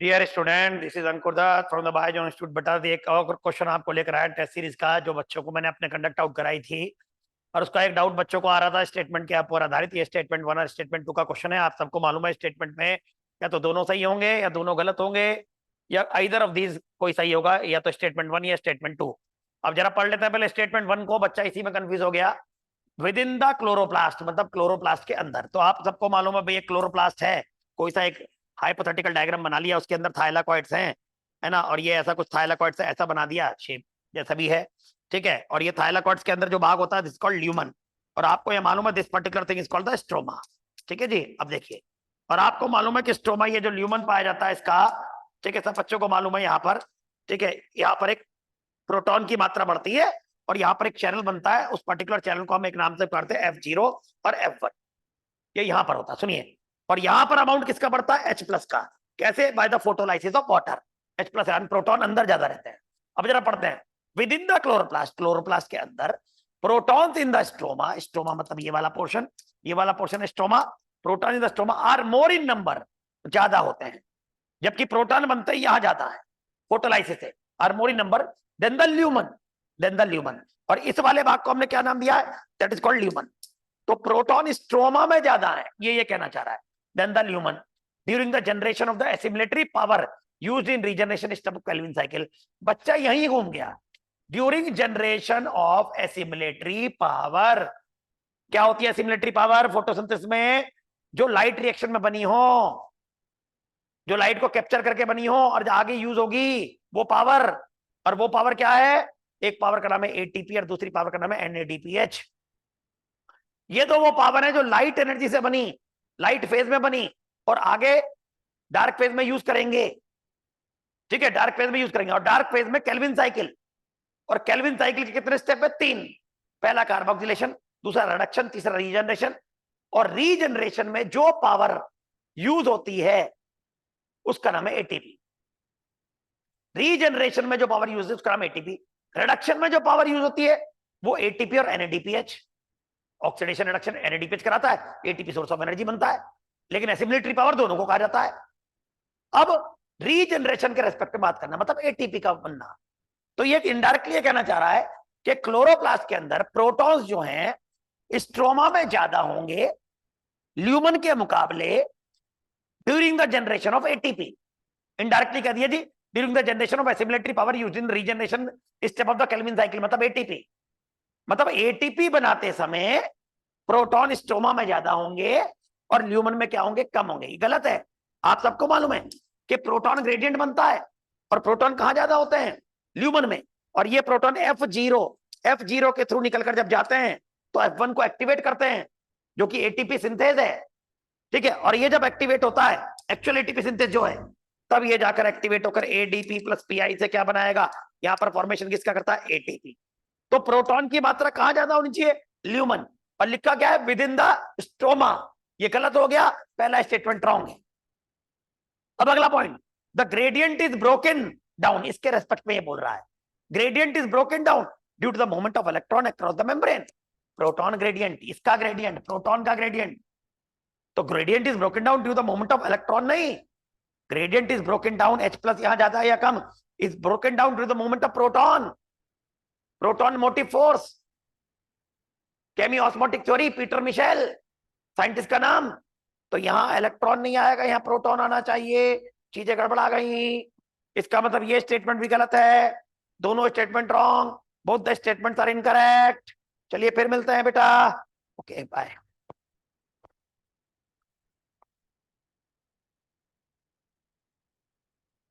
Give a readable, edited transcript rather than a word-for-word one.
Dear student, this is Ankur Dutt from the biology institute बता एक और क्वेश्चन आपको लेकर आया टेस्ट सीरीज का, जो बच्चों को मैंने अपने कंडक्ट आउट कराई थी। और उसका एक डाउट बच्चों को आ रहा था स्टेटमेंट के ऊपर आधारित। ये स्टेटमेंट 1 और स्टेटमेंट 2 का क्वेश्चन है। आप सबको मालूम है स्टेटमेंट में या तो दोनों सही होंगे या दोनों गलत होंगे, या आइदर ऑफ दीज कोई सही होगा, या तो स्टेटमेंट 1 या स्टेटमेंट 2। अब जरा पढ़ लेते हैं पहले स्टेटमेंट 1 को। बच्चा इसी में कंफ्यूज हो गया। विद इन द क्लोरोप्लास्ट मतलब क्लोरोप्लास्ट के अंदर। तो आप सबको मालूम है भाई ये क्लोरोप्लास्ट है। कोई सा एक हाइपोथेटिकल डायग्राम बना लिया, उसके अंदर थाइलाकॉइड्स हैं, है ना, और ये ऐसा कुछ थाइलाकॉइड्स है, ऐसा बना दिया, शेप जैसा भी है, ठीक है। और ये थाइलाकॉइड्स के अंदर जो भाग होता है दिस कॉल्ड ल्यूमन। और आपको ये मालूम है this particular thing is called the stroma. ठीक है जी। अब देखिए, और आपको मालूम है कि स्ट्रोमा, ये जो ल्यूमन पाया जाता है इसका, ठीक है, सब बच्चों को मालूम है यहाँ पर, ठीक है, यहाँ पर एक प्रोटॉन की मात्रा बढ़ती है और यहाँ पर एक चैनल बनता है। उस पर्टिकुलर चैनल को हम एक नाम से पढ़ते हैं F0 और F1। ये यहाँ पर होता है, सुनिए। और यहाँ पर अमाउंट किसका बढ़ता है? H+ का। कैसे? By the photolysis of water. H+ यानी प्रोटॉन अंदर ज्यादा रहते हैं। अब जरा पढ़ते हैं। Within the chloroplast, chloroplast के अंदर protons in the stroma, stroma मतलब ये वाला पोर्शन, ये वाला पोर्शन है stroma. Proton in the stroma are more in number, ज्यादा होते हैं। जबकि प्रोटॉन बनते ही यहां ज्यादा है फोटोलाइसिस से, are more in number than the lumen, than the lumen. और इस वाले भाग को हमने क्या नाम दिया है? That is called lumen. तो प्रोटॉन स्ट्रोमा में ज्यादा है, ये कहना चाह रहा है, than the lumen during the generation of the assimilatory power used in regeneration step of Calvin cycle. बच्चा यहीं घूम गया। During generation of assimilatory power, क्या होती है एसिमिलेटरी पावर? फोटोसिंथेसिस में जो लाइट रिएक्शन में बनी हो, जो लाइट को कैप्चर करके बनी हो और आगे यूज होगी, वो पावर। और वो पावर क्या है? एक पावर का नाम है एटीपी और दूसरी पावर का नाम है एनएडीपीएच। ये तो वो पावर है जो लाइट एनर्जी से बनी, लाइट फेज में बनी, और आगे डार्क फेज में यूज करेंगे। ठीक है, डार्क फेज में यूज करेंगे। और डार्क फेज में केल्विन साइकिल, और केल्विन साइकिल के कितने स्टेप है? 3। पहला कार्बोक्सिलेशन, दूसरा रिडक्शन, तीसरा रीजनरेशन। और रीजनरेशन में जो पावर यूज होती है उसका नाम है एटीपी। रीजनरेशन में जो पावर यूज है उसका नाम है एटीपी। रिडक्शन में जो पावर यूज होती है वो एटीपी और एनएडीपीएच। ऑक्सीडेशन रिडक्शन एनएडीपीएच कराता है, एटीपी सोर्स ऑफ एनर्जी बनता है। लेकिन एसिमिलेटरी पावर दोनों को कहा जाता है। अब रीजनरेशन के रेस्पेक्ट में बात करना मतलब एटीपी का बनना। तो ये इनडायरेक्टली कहना चाह रहा है कि क्लोरोप्लास्ट के अंदर प्रोटॉन्स जो हैं स्ट्रोमा में ज्यादा होंगे ल्यूमन के मुकाबले during the generation of ATP. Indirectly कह दिया जी, during the generation of assimilatory power used in regeneration step of the Calvin cycle, मतलब एटीपी। मतलब एटीपी बनाते समय प्रोटॉन स्ट्रोमा में ज्यादा होंगे और ल्यूमन में क्या होंगे? कम होंगे। ये गलत है। आप सबको मालूम है कि प्रोटॉन ग्रेडियंट बनता है और प्रोटॉन कहां ज्यादा होते हैं? ल्यूमन में। और ये प्रोटॉन F0 के थ्रू निकलकर जब जाते हैं तो F1 को एक्टिवेट करते हैं, जो कि एटीपी सिंथेज है। ठीक है, और ये जब एक्टिवेट होता है एक्चुअल एटीपी सिंथेज जो है, तब ये जाकर एक्टिवेट होकर एडीपी प्लस पीआई से क्या बनाएगा? यहां पर फॉर्मेशन किसका करता है? एटीपी। तो प्रोटॉन की मात्रा कहां ज्यादा होनी चाहिए? ल्यूमन। और लिखा क्या है? With in the stroma. ये गलत हो गया, पहला स्टेटमेंट रॉन्ग है। अब अगला point, the gradient is broken down, इसके रेस्पेक्ट में ये बोल रहा है gradient is broken down due to the movement of electron across the membrane. Proton gradient, इसका ग्रेडियंट, प्रोटॉन का ग्रेडियंट। तो gradient is broken down due the movement of electron नहीं, gradient is broken down, H+ यहां ज्यादा है या कम, is broken down due the movement of proton. Proton motive force, केमी osmotic theory, Peter Mitchell scientist का नाम। तो यहां इलेक्ट्रॉन नहीं आएगा, यहां प्रोटॉन आना चाहिए। चीजें गड़बड़ा गई। इसका मतलब ये स्टेटमेंट भी गलत है, दोनों statement wrong, both the statements are incorrect. चलिए फिर मिलते हैं बेटा, ओके बाय।